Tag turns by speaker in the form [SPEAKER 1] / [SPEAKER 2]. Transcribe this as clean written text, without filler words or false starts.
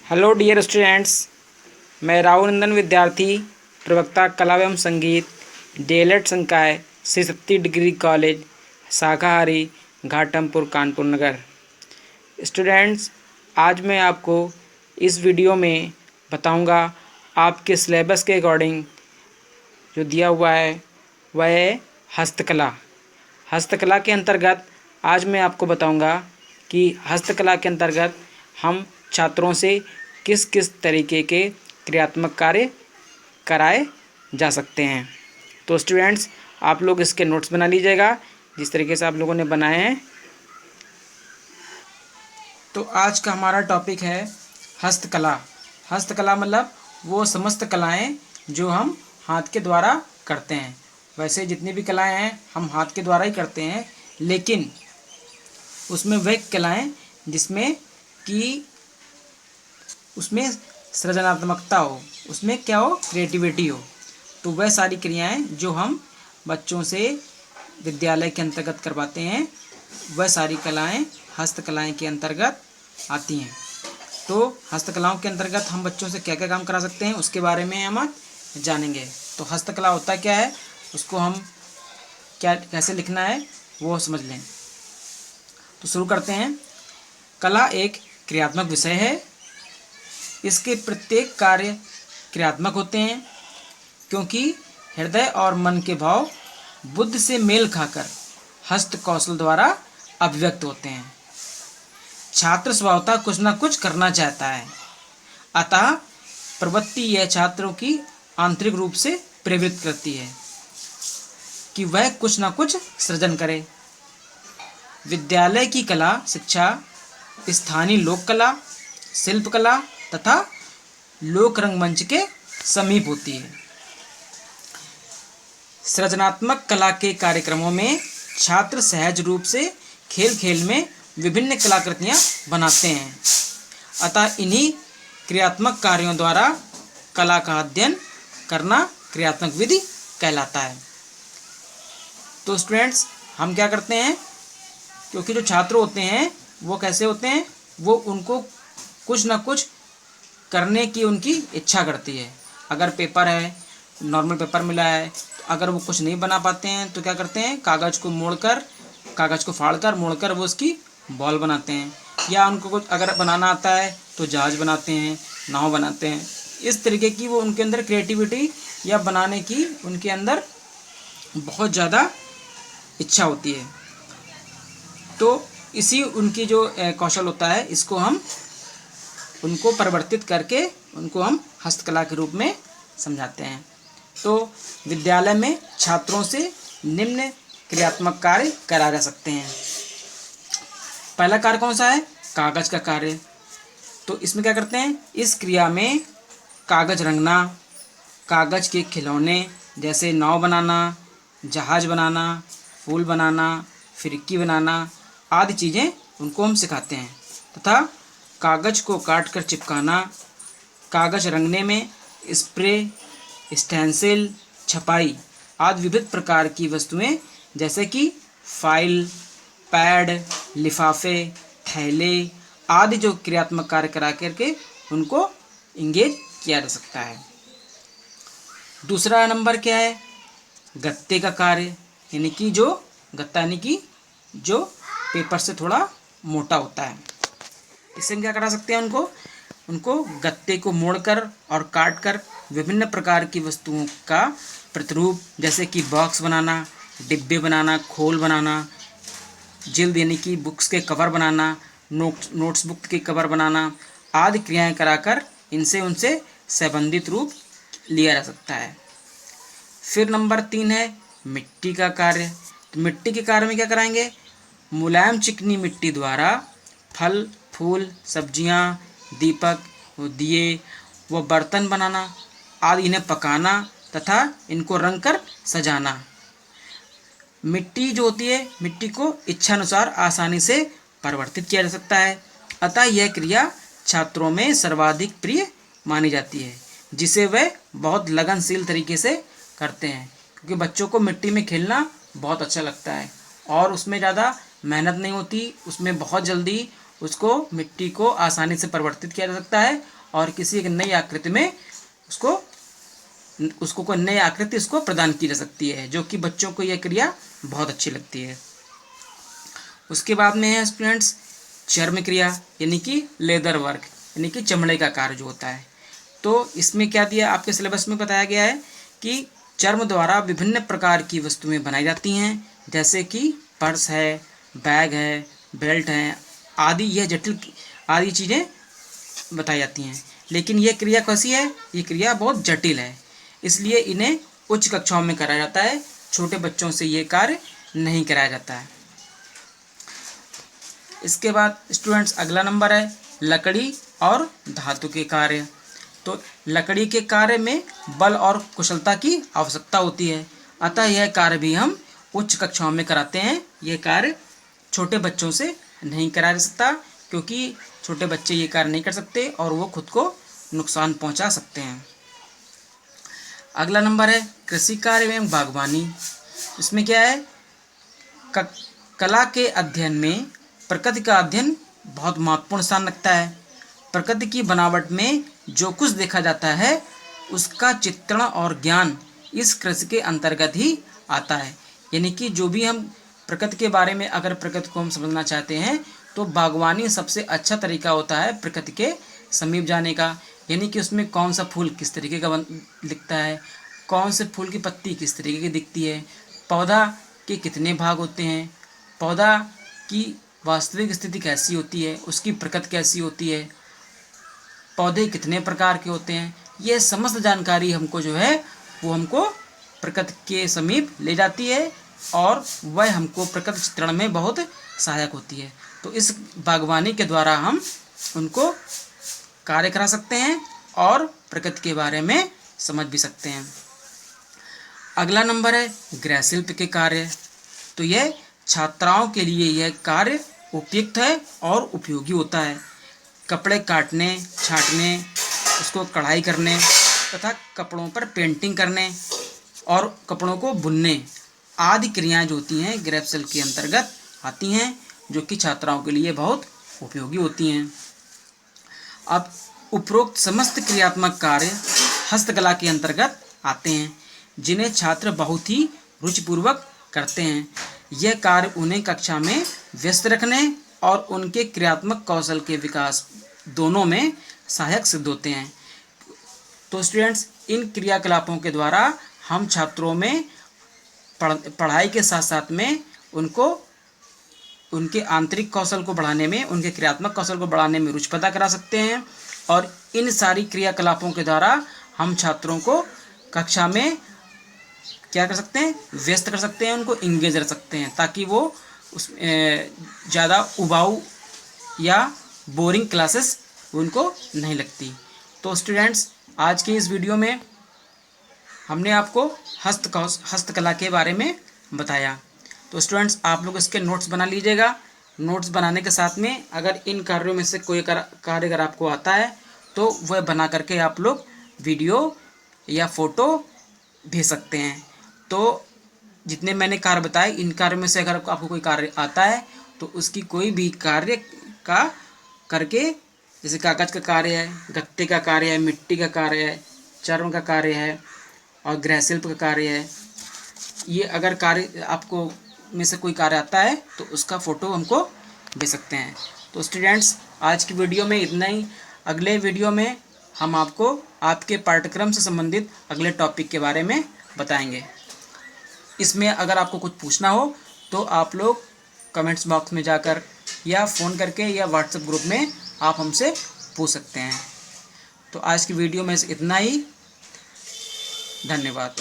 [SPEAKER 1] Hello dear students, मैं राहुल नंदन विद्यार्थी प्रवक्ता कला एवं संगीत डीएलएड संकाय श्री शक्ति डिग्री कॉलेज शाकाहारी घाटमपुर कानपुर नगर। स्टूडेंट्स, आज मैं आपको इस वीडियो में बताऊंगा आपके सिलेबस के अकॉर्डिंग जो दिया हुआ है वह है हस्तकला। हस्तकला के अंतर्गत आज मैं आपको बताऊंगा कि हस्तकला के अंतर्गत हम छात्रों से किस किस तरीके के क्रियात्मक कार्य कराए जा सकते हैं। तो स्टूडेंट्स, आप लोग इसके नोट्स बना लीजिएगा जिस तरीके से आप लोगों ने बनाए हैं। तो आज का हमारा टॉपिक है हस्तकला। हस्तकला मतलब वो समस्त कलाएं जो हम हाथ के द्वारा करते हैं। वैसे जितनी भी कलाएं हैं हम हाथ के द्वारा ही करते हैं, लेकिन उसमें वह कलाएं जिसमें कि उसमें सृजनात्मकता हो, उसमें क्या हो, क्रिएटिविटी हो। तो वह सारी क्रियाएं जो हम बच्चों से विद्यालय के अंतर्गत करवाते हैं वह सारी कलाएं हस्तकलाएं के अंतर्गत आती हैं। तो हस्तकलाओं के अंतर्गत हम बच्चों से क्या क्या काम करा सकते हैं उसके बारे में हम आज जानेंगे। तो हस्तकला होता क्या है, उसको हम क्या कैसे लिखना है वो समझ लें। तो शुरू करते हैं। कला एक क्रियात्मक विषय है। इसके प्रत्येक कार्य क्रियात्मक होते हैं क्योंकि हृदय और मन के भाव बुद्धि से मेल खाकर हस्त कौशल द्वारा अभिव्यक्त होते हैं। छात्र स्वभावतः कुछ न कुछ करना चाहता है, अतः प्रवृत्ति यह छात्रों की आंतरिक रूप से प्रेरित करती है कि वह कुछ न कुछ सृजन करे। विद्यालय की कला शिक्षा स्थानीय लोक कला, शिल्प कला तथा लोक रंगमंच के समीप होती है। सृजनात्मक कला के कार्यक्रमों में छात्र सहज रूप से खेल खेल में विभिन्न कलाकृतियां बनाते हैं, अतः इन्हीं क्रियात्मक कार्यों द्वारा कला का अध्ययन करना क्रियात्मक विधि कहलाता है। तो स्टूडेंट्स, हम क्या करते हैं, क्योंकि जो छात्र होते हैं वो कैसे होते हैं, वो उनको कुछ ना कुछ करने की उनकी इच्छा करती है। अगर पेपर है, नॉर्मल पेपर मिला है, तो अगर वो कुछ नहीं बना पाते हैं तो क्या करते हैं, कागज़ को फाड़कर मोड़कर वो उसकी बॉल बनाते हैं। या उनको कुछ अगर बनाना आता है तो जहाज़ बनाते हैं, नाव बनाते हैं। इस तरीके की वो उनके अंदर क्रिएटिविटी या बनाने की उनके अंदर बहुत ज़्यादा इच्छा होती है। तो इसी उनकी जो कौशल होता है, इसको हम उनको परिवर्तित करके उनको हम हस्तकला के रूप में समझाते हैं। तो विद्यालय में छात्रों से निम्न क्रियात्मक कार्य कराए जा सकते हैं। पहला कार्य कौन सा है, कागज़ का कार्य। तो इसमें क्या करते हैं, इस क्रिया में कागज़ रंगना, कागज़ के खिलौने जैसे नाव बनाना, जहाज़ बनाना, फूल बनाना, फिरकी बनाना आदि चीज़ें उनको हम सिखाते हैं। तथा कागज़ को काट कर चिपकाना, कागज़ रंगने में स्प्रे, स्टेंसिल, छपाई आदि विविध प्रकार की वस्तुएं जैसे कि फाइल, पैड, लिफाफे, थैले आदि जो क्रियात्मक कार्य करा करके उनको इंगेज किया जा सकता है। दूसरा नंबर क्या है, गत्ते का कार्य, यानी कि जो गत्ता यानी कि जो पेपर से थोड़ा मोटा होता है। इससे हम क्या करा सकते हैं, उनको गत्ते को मोड़कर और काटकर विभिन्न प्रकार की वस्तुओं का प्रतिरूप जैसे कि बॉक्स बनाना, डिब्बे बनाना, खोल बनाना, जिल्द यानी कि बुक्स के कवर बनाना, नोट्स बुक के कवर बनाना आदि क्रियाएं कराकर इनसे उनसे संबंधित रूप लिया जा सकता है। फिर नंबर 3 है मिट्टी का कार्य। तो मिट्टी के कार्य में क्या कराएंगे, मुलायम चिकनी मिट्टी द्वारा फल, फूल, सब्जियां, दीपक, दिए व बर्तन बनाना आदि इन्हें पकाना तथा इनको रंग कर सजाना। मिट्टी जो होती है, मिट्टी को इच्छानुसार आसानी से परिवर्तित किया जा सकता है, अतः यह क्रिया छात्रों में सर्वाधिक प्रिय मानी जाती है, जिसे वे बहुत लगनशील तरीके से करते हैं। क्योंकि बच्चों को मिट्टी में खेलना बहुत अच्छा लगता है और उसमें ज़्यादा मेहनत नहीं होती, उसमें बहुत जल्दी उसको मिट्टी को आसानी से परिवर्तित किया जा सकता है और किसी एक नई आकृति में उसको कोई नई आकृति उसको प्रदान की जा सकती है, जो कि बच्चों को यह क्रिया बहुत अच्छी लगती है। उसके बाद में है स्टूडेंट्स चर्म क्रिया, यानी कि लेदर वर्क, यानी कि चमड़े का कार्य जो होता है। तो इसमें क्या दिया आपके सिलेबस में बताया गया है कि चर्म द्वारा विभिन्न प्रकार की वस्तुएं बनाई जाती हैं, जैसे कि पर्स है, बैग है, बेल्ट है आदि। यह जटिल आदि चीज़ें बताई जाती हैं। लेकिन यह क्रिया कैसी है? ये क्रिया बहुत जटिल है, इसलिए इन्हें उच्च कक्षाओं में कराया जाता है, छोटे बच्चों से ये कार्य नहीं कराया जाता है। इसके बाद स्टूडेंट्स अगला नंबर है लकड़ी और धातु के कार्य। तो लकड़ी के कार्य में बल और कुशलता की आवश्यकता होती है, अतः यह कार्य भी हम उच्च कक्षाओं में कराते हैं। यह कार्य छोटे बच्चों से नहीं कराया जा सकता, क्योंकि छोटे बच्चे ये कार्य नहीं कर सकते और वो खुद को नुकसान पहुंचा सकते हैं। अगला नंबर है कृषि कार्य एवं बागवानी। इसमें क्या है, कला के अध्ययन में प्रकृति का अध्ययन बहुत महत्वपूर्ण स्थान रखता है। प्रकृति की बनावट में जो कुछ देखा जाता है उसका चित्रण और ज्ञान इस कृषि के अंतर्गत ही आता है। यानी कि जो भी हम प्रकृति के बारे में अगर प्रकृति को हम समझना चाहते हैं तो बागवानी सबसे अच्छा तरीका होता है प्रकृति के समीप जाने का। यानी कि उसमें कौन सा फूल किस तरीके का दिखता है, कौन से फूल की पत्ती किस तरीके की दिखती है, पौधा के कितने भाग होते हैं, पौधा की वास्तविक स्थिति कैसी होती है, उसकी प्रकृति कैसी होती है, पौधे कितने प्रकार के होते हैं। ये समस्त जानकारी हमको जो है वो हमको प्रकृति के समीप ले जाती है और वह हमको प्रकृति चित्रण में बहुत सहायक होती है। तो इस बागवानी के द्वारा हम उनको कार्य करा सकते हैं और प्रकृति के बारे में समझ भी सकते हैं। अगला नंबर है गृह शिल्प के कार्य। तो यह छात्राओं के लिए यह कार्य उपयुक्त है और उपयोगी होता है। कपड़े काटने, छांटने, उसको कढ़ाई करने तथा कपड़ों पर पेंटिंग करने और कपड़ों को बुनने आदि क्रियाएं जो होती हैं गृह शिल्प के अंतर्गत आती हैं, जो कि छात्राओं के लिए बहुत उपयोगी होती हैं। अब उपरोक्त समस्त क्रियात्मक कार्य हस्तकला के अंतर्गत आते हैं, जिन्हें छात्र बहुत ही रुचिपूर्वक करते हैं। यह कार्य उन्हें कक्षा में व्यस्त रखने और उनके क्रियात्मक कौशल के विकास दोनों में सहायक सिद्ध होते हैं। तो स्टूडेंट्स इन क्रियाकलापों के द्वारा हम छात्रों में पढ़ाई के साथ साथ में उनको उनके आंतरिक कौशल को बढ़ाने में, उनके क्रियात्मक कौशल को बढ़ाने में रुचि पैदा करा सकते हैं। और इन सारी क्रियाकलापों के द्वारा हम छात्रों को कक्षा में क्या कर सकते हैं, व्यस्त कर सकते हैं, उनको इंगेज रख सकते हैं, ताकि वो उस ज़्यादा उबाऊ या बोरिंग क्लासेस उनको नहीं लगती। तो स्टूडेंट्स आज के इस वीडियो में हमने आपको हस्तकला के बारे में बताया। तो स्टूडेंट्स आप लोग इसके नोट्स बना लीजिएगा। नोट्स बनाने के साथ में अगर इन कार्यों में से कोई कार्य अगर आपको आता है तो वह बना करके आप लोग वीडियो या फ़ोटो भेज सकते हैं। तो जितने मैंने कार्य बताए, इन कार्यों में से अगर आपको कोई कार्य आता है तो उसकी कोई भी कार्य का करके, जैसे कागज़ का कार्य है, गत्ते का कार्य है, मिट्टी का कार्य है, चर्म का कार्य है और गृह शिल्प का कार्य है, ये अगर कार्य आपको में से कोई कार्य आता है तो उसका फ़ोटो हमको भेज सकते हैं। तो स्टूडेंट्स आज की वीडियो में इतना ही। अगले वीडियो में हम आपको आपके पाठ्यक्रम से संबंधित अगले टॉपिक के बारे में बताएंगे। इसमें अगर आपको कुछ पूछना हो तो आप लोग कमेंट्स बॉक्स में जाकर या फ़ोन करके या व्हाट्सएप ग्रुप में आप हमसे पूछ सकते हैं। तो आज की वीडियो में इतना ही। धन्यवाद।